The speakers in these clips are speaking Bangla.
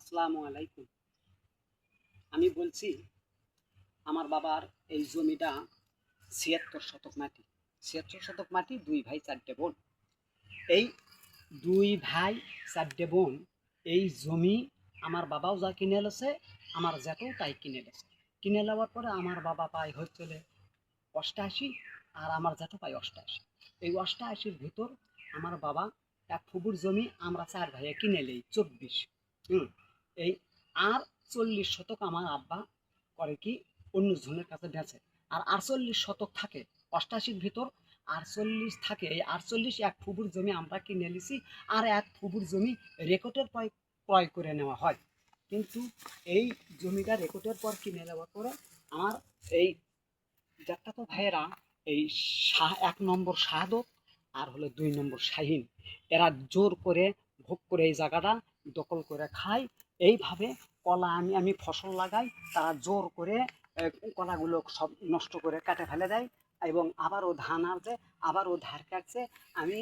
আসসালামু আলাইকুম। আমি বলছি আমার বাবার এই জমিটা ৭৬ শতক মাটি। ৭৬ শতক মাটি, ২ ভাই ৪টে বোন। এই ২ ভাই ৪টে বোন এই জমি আমার বাবাও যা কিনে এলেছে, আমার জ্যাঠও তাই কিনে এলেছে। কিনে নেওয়ার পরে আমার বাবা পায় হচ্ছে ৮৮ আর আমার জ্যাঠও পায় ৮৮। এই ৮৮-র ভিতর আমার বাবা এক ফুবুর জমি আমরা ৪ ভাইয়ে কিনে নেই ২৪। এই আর ৪০ শতক আমার আব্বা করে কি অন্য জনের কাছে বেচে। আর ৪৮ শতক থাকে ৮৮-র ভিতর। ৪৮ থাকে, এই ৪৮ এক ফুবুর জমি আমরা কিনে নিছি। আর এক ফুবুর জমি রেকর্ডের পর ক্রয় করে নেওয়া হয়। কিন্তু এই জমিটা রেকর্ডের পর কিনে নেওয়ার পরে আমার এই চাচাতো ভাইয়েরা এই ১ নম্বর শাহাদত আর হলো ২ নম্বর শাহিন, এরা জোর করে ভোগ করে এই জায়গাটা দখল করে খায়। এইভাবে কলা আমি ফসল লাগাই, তারা জোর করে কলাগুলো সব নষ্ট করে কাটে ফেলে দেয়। এবং আবারও ধান আসে, আবারও ধার কাটছে। আমি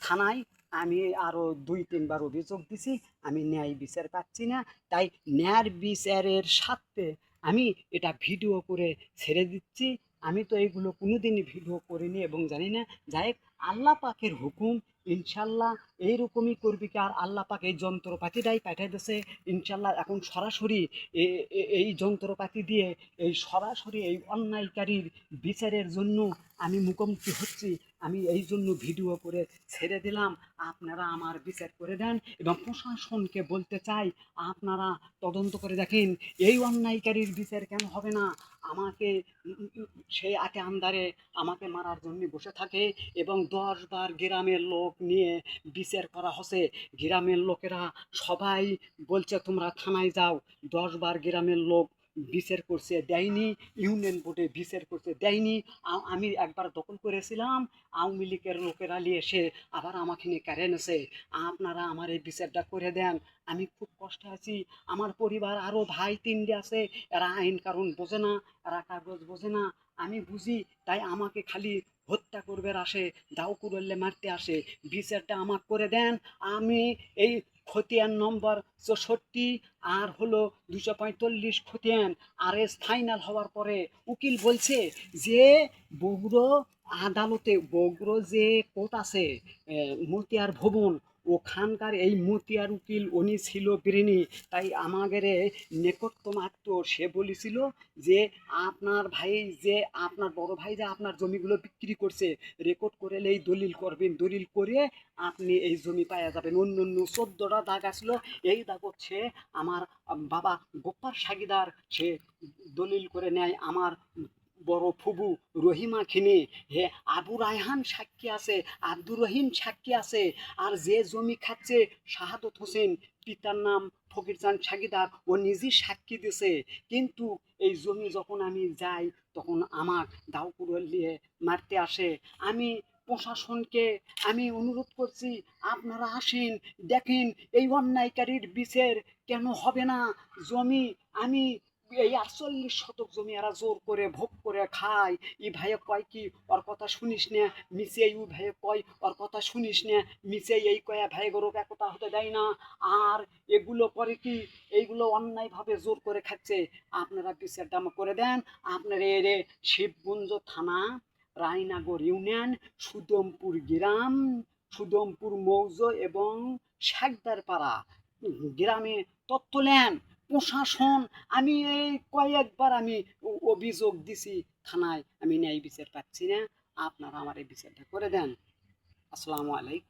থানায় আমি আরও ২-৩ বার অভিযোগ দিছি, আমি ন্যায় বিচার পাচ্ছি না। তাই ন্যায় বিচারের স্বার্থে আমি এটা ভিডিও করে ছেড়ে দিচ্ছি। আমি তো এইগুলো কোনোদিনই ভিডিও করিনি এবং জানি না। যাই হোক, আল্লাহ পাকের হুকুম, ইনশাল্লাহ এইরকমই করবি কি। আর আল্লাহ পাক এই যন্ত্রপাতিটাই পাঠিয়ে দিয়েছে ইনশাল্লাহ। এখন সরাসরি এই যন্ত্রপাতি দিয়ে এই সরাসরি এই অন্যায়কারীর বিচারের জন্য আমি মুখোমুখি হচ্ছি। আমি এই জন্য ভিডিও করে ছেড়ে দিলাম, আপনারা আমার বিচার করে দেন। এবং প্রশাসনকে বলতে চাই, আপনারা তদন্ত করে দেখেন এই অন্যায়কারীর বিচার কেন হবে না। আমাকে সেই আটে আন্দারে আমাকে মারার জন্য বসে থাকে এবং ১০ বার গ্রামের লোক নিয়ে বিচার করা হচ্ছে। গ্রামের লোকেরা সবাই বলছে তোমরা থানায় যাও। ১০ বার গ্রামের লোক বিচার করছে, দেয়নি। ইউনিয়ন বোর্ডে বিচার করছে, দেয়নি। আমি একবার দখল করেছিলাম, আওয়ামী লীগের লোকেরা নিয়ে এসে আবার আমাকে নিয়ে কেড়ে এনেছে। আপনারা আমার এই বিচারটা করে দেন, আমি খুব কষ্টে আছি। আমার পরিবার আরও ভাই ৩টে আছে, এরা আইন কানুন বোঝে না, এরা কাগজ বোঝে না। আমি বুঝি, তাই আমাকে খালি হত্যা করবে আসে, দাও কুড়লে মারতে আসে। বিচারটা আমাকে করে দেন। আমি এই খতিয়ান নম্বর ৬৪ আর হলো ২৪৫ খতিয়ান আর এস ফাইনাল হওয়ার পরে উকিল বলছে যে বগুড়ো আদালতে, বগুড়ো যে কোর্ট আছে মতিয়ার ভবন, ওখানকার এই মতিয়ার উকিল উনি ছিল বিরিনি। তাই আমাদের নেকট্য মাত্র সে বলেছিল যে আপনার ভাই, যে আপনার বড় ভাই যে আপনার জমিগুলো বিক্রি করছে, রেকর্ড করে এই দলিল করবেন, দলিল করে আপনি এই জমি পাওয়া যাবেন। অন্য অন্য ১৪টা দাগ আসলো, এই দাগ হচ্ছে আমার বাবা গোপাল সাগিদার সে দলিল করে নেয় আমার বড় ফুবু রহিমা খিনে। হে আবু রায়হান সাক্ষী আছে, আব্দুর রহিম সাক্ষী আছে। আর যে জমি খাচ্ছে শাহাদত হোসেন, পিতার নাম ফকিরচাঁদ সাগিদার, ও নিজেই সাক্ষী দিছে। কিন্তু এই জমি যখন আমি যাই তখন আমার দাও কুড়োল দিয়ে মারতে আসে। আমি প্রশাসনকে আমি অনুরোধ করছি, আপনারা আসেন, দেখেন এই অন্যায়কারীর বিচার কেন হবে না। জমি আমি এই ৪৮ শতক জমি এরা জোর করে ভোগ করে খায়। ই ভাইয়ে কয় কি ওর কথা শুনিস না, মিশে ইউ ভাইয়ে কয় ওর কথা শুনিস না, মিশে এই কয়া ভাই গরুক একতা হতে দেয় না। আর এগুলো করে কি, এইগুলো অন্যায়ভাবে জোর করে খাচ্ছে। আপনারা বিচারটা করে দেন। আপনার এর শিবগঞ্জ থানা, রায়নগর ইউনিয়ন, সুদমপুর গ্রাম, সুদমপুর মৌজ এবং শেখদারপাড়া গ্রামে তথ্য নেন প্রশাসন। আমি এই কয়েকবার আমি অভিযোগ দিছি থানায়, আমি ন্যায় বিচার পাচ্ছি না। আপনারা আমার এই বিচারটা করে দেন। আসসালামু আলাইকুম।